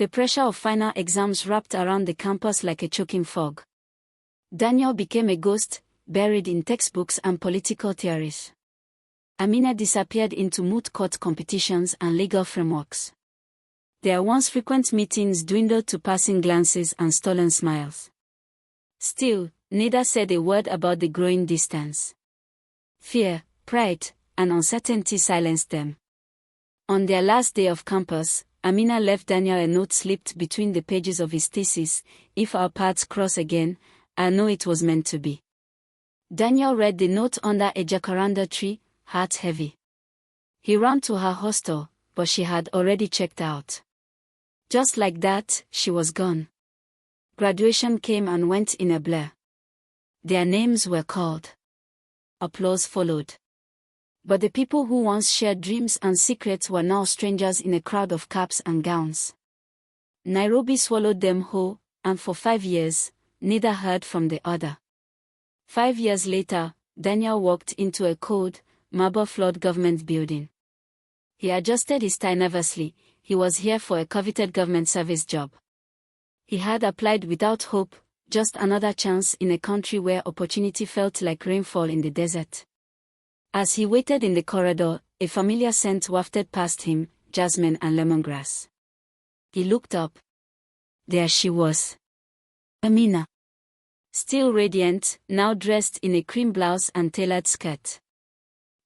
The pressure of final exams wrapped around the campus like a choking fog. Daniel became a ghost, buried in textbooks and political theories. Amina disappeared into moot court competitions and legal frameworks. Their once frequent meetings dwindled to passing glances and stolen smiles. Still, neither said a word about the growing distance. Fear, pride, and uncertainty silenced them. On their last day of campus, Amina left Daniel a note slipped between the pages of his thesis: "If our paths cross again, I know it was meant to be." Daniel read the note under a jacaranda tree, heart heavy. He ran to her hostel, but she had already checked out. Just like that, she was gone. Graduation came and went in a blur. Their names were called. Applause followed. But the people who once shared dreams and secrets were now strangers in a crowd of caps and gowns. Nairobi swallowed them whole, and for 5 years, neither heard from the other. 5 years later, Daniel walked into a cold, marble-floored government building. He adjusted his tie nervously. He was here for a coveted government service job. He had applied without hope, just another chance in a country where opportunity felt like rainfall in the desert. As he waited in the corridor, a familiar scent wafted past him, jasmine and lemongrass. He looked up. There she was. Amina. Still radiant, now dressed in a cream blouse and tailored skirt.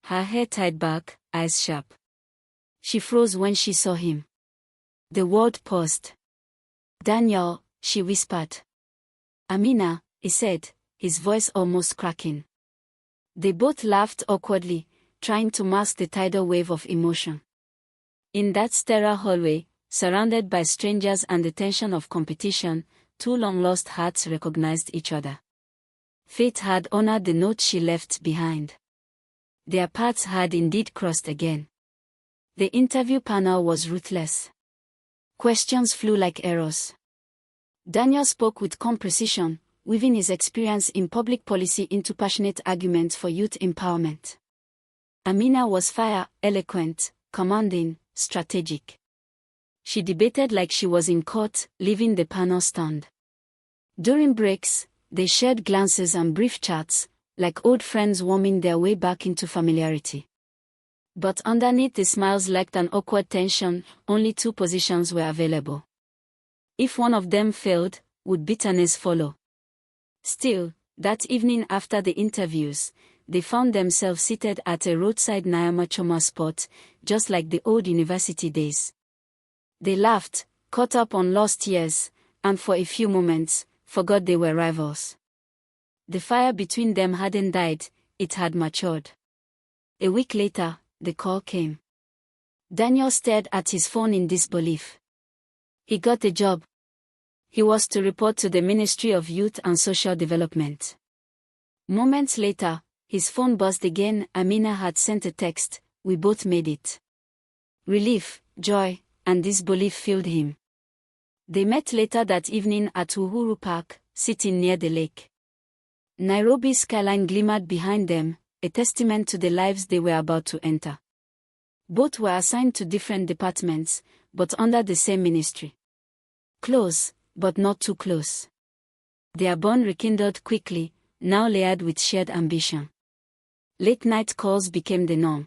Her hair tied back, eyes sharp. She froze when she saw him. The world paused. "Daniel," she whispered. "Amina," he said, his voice almost cracking. They both laughed awkwardly, trying to mask the tidal wave of emotion. In that sterile hallway, surrounded by strangers and the tension of competition, two long-lost hearts recognized each other. Fate had honored the note she left behind. Their paths had indeed crossed again. The interview panel was ruthless. Questions flew like arrows. Daniel spoke with calm precision, weaving his experience in public policy into passionate arguments for youth empowerment. Amina was fire, eloquent, commanding, strategic. She debated like she was in court, leaving the panel stunned. During breaks, they shared glances and brief chats, like old friends warming their way back into familiarity. But underneath the smiles lurked an awkward tension. Only two positions were available. If one of them failed, would bitterness follow? Still, that evening after the interviews, they found themselves seated at a roadside Nyama Choma spot, just like the old university days. They laughed, caught up on lost years, and for a few moments, forgot they were rivals. The fire between them hadn't died, it had matured. A week later, the call came. Daniel stared at his phone in disbelief. He got the job. He was to report to the Ministry of Youth and Social Development. Moments later, his phone buzzed again. Amina had sent a text, "We both made it." Relief, joy, and disbelief filled him. They met later that evening at Uhuru Park, sitting near the lake. Nairobi's skyline glimmered behind them, a testament to the lives they were about to enter. Both were assigned to different departments, but under the same ministry. Close, but not too close. Their bond rekindled quickly, now layered with shared ambition. Late-night calls became the norm.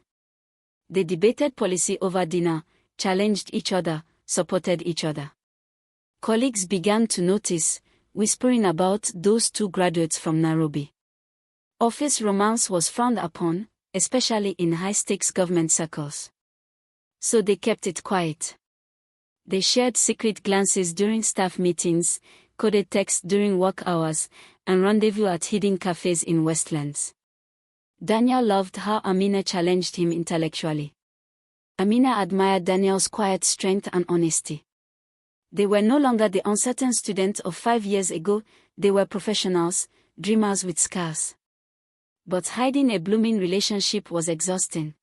They debated policy over dinner, challenged each other, supported each other. Colleagues began to notice, whispering about those two graduates from Nairobi. Office romance was frowned upon, especially in high-stakes government circles. So they kept it quiet. They shared secret glances during staff meetings, coded texts during work hours, and rendezvous at hidden cafes in Westlands. Daniel loved how Amina challenged him intellectually. Amina admired Daniel's quiet strength and honesty. They were no longer the uncertain students of 5 years ago, they were professionals, dreamers with scars. But hiding a blooming relationship was exhausting.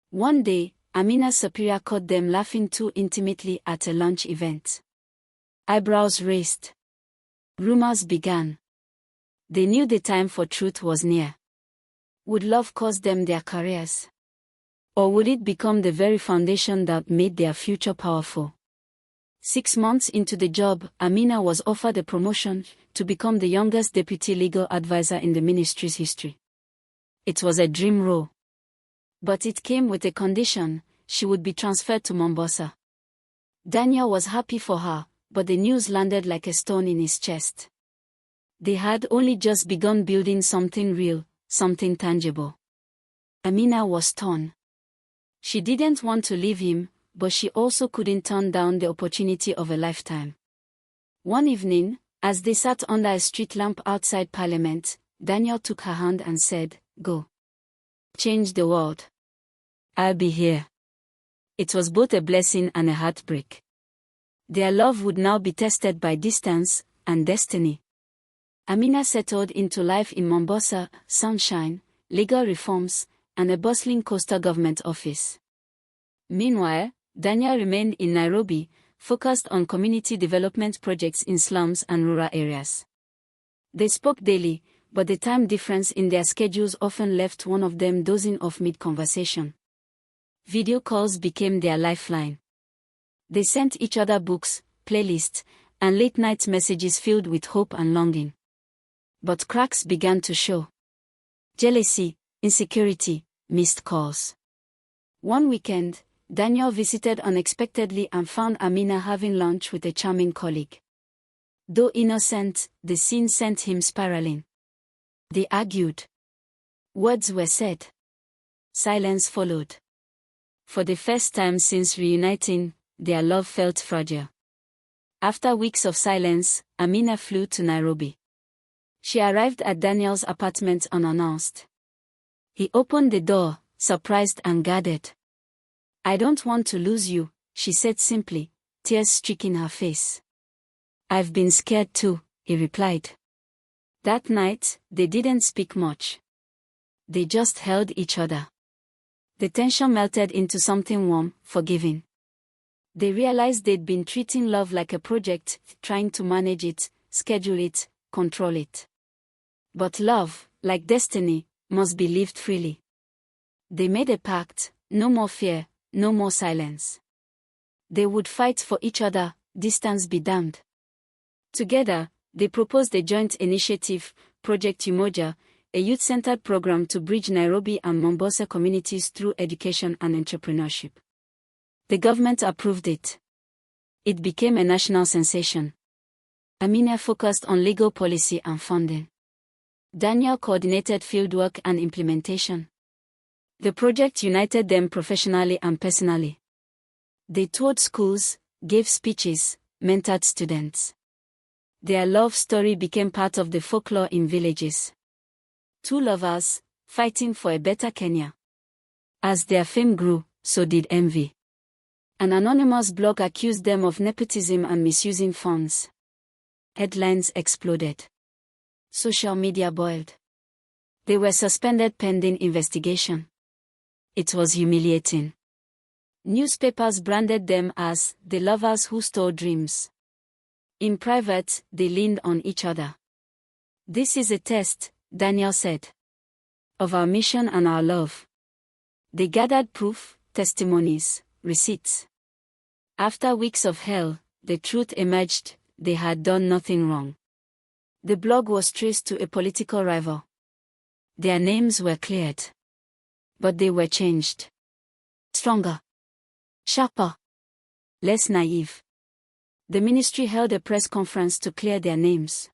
One day, Amina's superior caught them laughing too intimately at a lunch event. Eyebrows raised. Rumors began. They knew the time for truth was near. Would love cost them their careers? Or would it become the very foundation that made their future powerful? 6 months into the job, Amina was offered a promotion to become the youngest deputy legal advisor in the ministry's history. It was a dream role. But it came with a condition: she would be transferred to Mombasa. Daniel was happy for her, but the news landed like a stone in his chest. They had only just begun building something real, something tangible. Amina was torn. She didn't want to leave him, but she also couldn't turn down the opportunity of a lifetime. One evening, as they sat under a street lamp outside Parliament, Daniel took her hand and said, "Go. Change the world. I'll be here." It was both a blessing and a heartbreak. Their love would now be tested by distance and destiny. Amina settled into life in Mombasa, sunshine, legal reforms, and a bustling coastal government office. Meanwhile, Daniel remained in Nairobi, focused on community development projects in slums and rural areas. They spoke daily, but the time difference in their schedules often left one of them dozing off mid-conversation. Video calls became their lifeline. They sent each other books, playlists, and late-night messages filled with hope and longing. But cracks began to show. Jealousy, insecurity, missed calls. One weekend, Daniel visited unexpectedly and found Amina having lunch with a charming colleague. Though innocent, the scene sent him spiraling. They argued. Words were said. Silence followed. For the first time since reuniting, their love felt fragile. After weeks of silence, Amina flew to Nairobi. She arrived at Daniel's apartment unannounced. He opened the door, surprised and guarded. "I don't want to lose you," she said simply, tears streaking her face. "I've been scared too," he replied. That night, they didn't speak much. They just held each other. The tension melted into something warm, forgiving. They realized they'd been treating love like a project, trying to manage it, schedule it, control it. But love, like destiny, must be lived freely. They made a pact: no more fear, no more silence. They would fight for each other, distance be damned. Together, they proposed a joint initiative, Project Umoja, a youth-centered program to bridge Nairobi and Mombasa communities through education and entrepreneurship. The government approved it. It became a national sensation. Amina focused on legal policy and funding. Daniel coordinated fieldwork and implementation. The project united them professionally and personally. They toured schools, gave speeches, mentored students. Their love story became part of the folklore in villages. Two lovers, fighting for a better Kenya. As their fame grew, so did envy. An anonymous blog accused them of nepotism and misusing funds. Headlines exploded. Social media boiled. They were suspended pending investigation. It was humiliating. Newspapers branded them as the lovers who stole dreams. In private, they leaned on each other. "This is a test," Daniel said, "of our mission and our love." They gathered proof, testimonies, receipts. After weeks of hell, the truth emerged: they had done nothing wrong. The blog was traced to a political rival. Their names were cleared. But they were changed. Stronger. Sharper. Less naive. The ministry held a press conference to clear their names.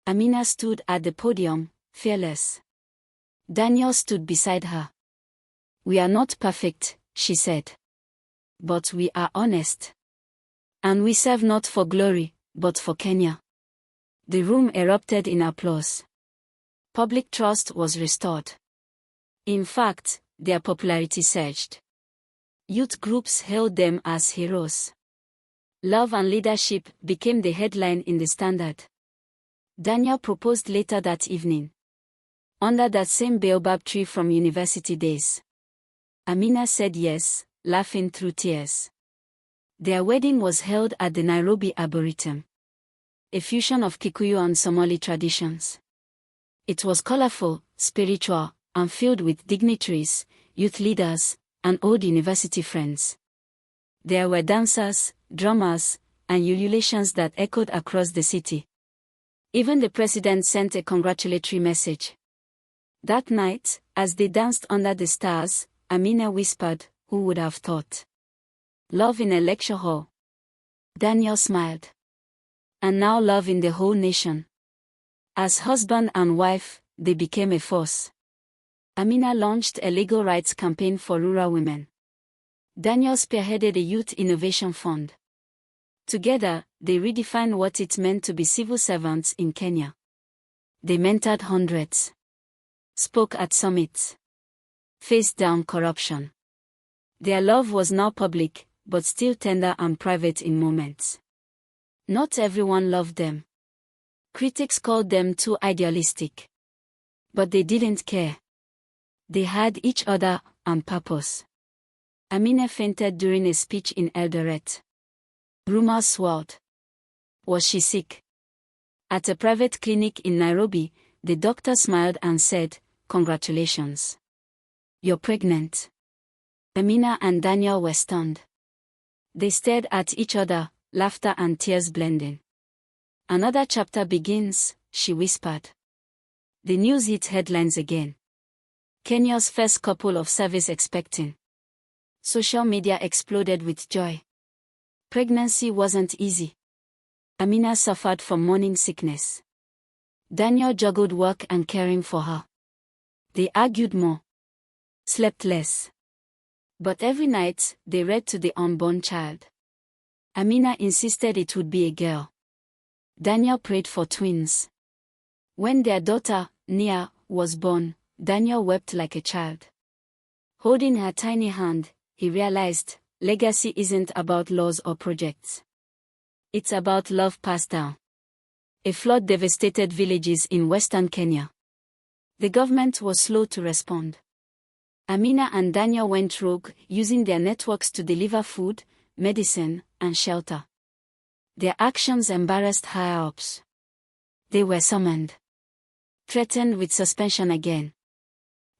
Amina stood at the podium, fearless. Daniel stood beside her. "We are not perfect," she said. "But we are honest. And we serve not for glory, but for Kenya." The room erupted in applause. Public trust was restored. In fact, their popularity surged. Youth groups hailed them as heroes. Love and leadership became the headline in the Standard. Daniel proposed later that evening. Under that same baobab tree from university days. Amina said yes, laughing through tears. Their wedding was held at the Nairobi Arboretum, a fusion of Kikuyu and Somali traditions. It was colorful, spiritual, and filled with dignitaries, youth leaders, and old university friends. There were dancers, drummers, and ululations that echoed across the city. Even the president sent a congratulatory message. That night, as they danced under the stars, Amina whispered, "Who would have thought? Love in a lecture hall." Daniel smiled. "And now love in the whole nation." As husband and wife, they became a force. Amina launched a legal rights campaign for rural women. Daniel spearheaded a youth innovation fund. Together, they redefined what it meant to be civil servants in Kenya. They mentored hundreds, spoke at summits, faced down corruption. Their love was now public, but still tender and private in moments. Not everyone loved them. Critics called them too idealistic. But they didn't care. They had each other and purpose. Amina fainted during a speech in Eldoret. Rumors swirled. Was she sick? At a private clinic in Nairobi, the doctor smiled and said, "Congratulations. You're pregnant." Amina and Daniel were stunned. They stared at each other, laughter and tears blending. "Another chapter begins," she whispered. The news hit headlines again. Kenya's first couple of service expecting. Social media exploded with joy. Pregnancy wasn't easy. Amina suffered from morning sickness. Daniel juggled work and caring for her. They argued more, slept less. But every night, they read to the unborn child. Amina insisted it would be a girl. Daniel prayed for twins. When their daughter, Nia, was born, Daniel wept like a child. Holding her tiny hand, he realized, legacy isn't about laws or projects. It's about love passed down. A flood devastated villages in western Kenya. The government was slow to respond. Amina and Daniel went rogue, using their networks to deliver food, medicine, and shelter. Their actions embarrassed higher-ups. They were summoned, threatened with suspension again.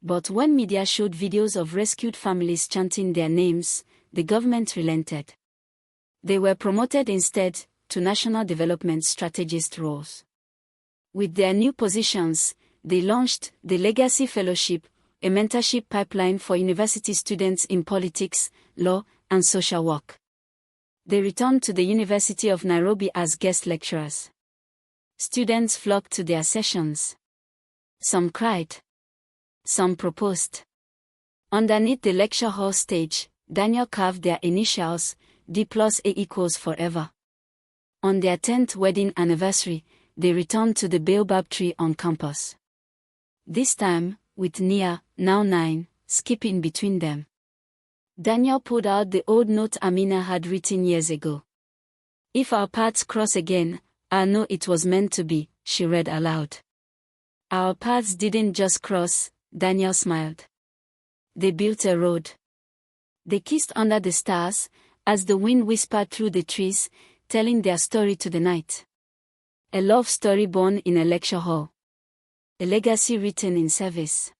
But when media showed videos of rescued families chanting their names, the government relented. They were promoted instead to national development strategist roles. With their new positions, they launched the Legacy Fellowship, a mentorship pipeline for university students in politics, law, and social work. They returned to the University of Nairobi as guest lecturers. Students flocked to their sessions. Some cried. Some proposed. Underneath the lecture hall stage, Daniel carved their initials, D+A = forever. On their 10th wedding anniversary, they returned to the baobab tree on campus. This time, with Nia, now 9, skipping between them. Daniel pulled out the old note Amina had written years ago. "If our paths cross again, I know it was meant to be," she read aloud. Our paths didn't just cross, Daniel smiled. They built a road. They kissed under the stars, as the wind whispered through the trees, telling their story to the night. A love story born in a lecture hall. A legacy written in service.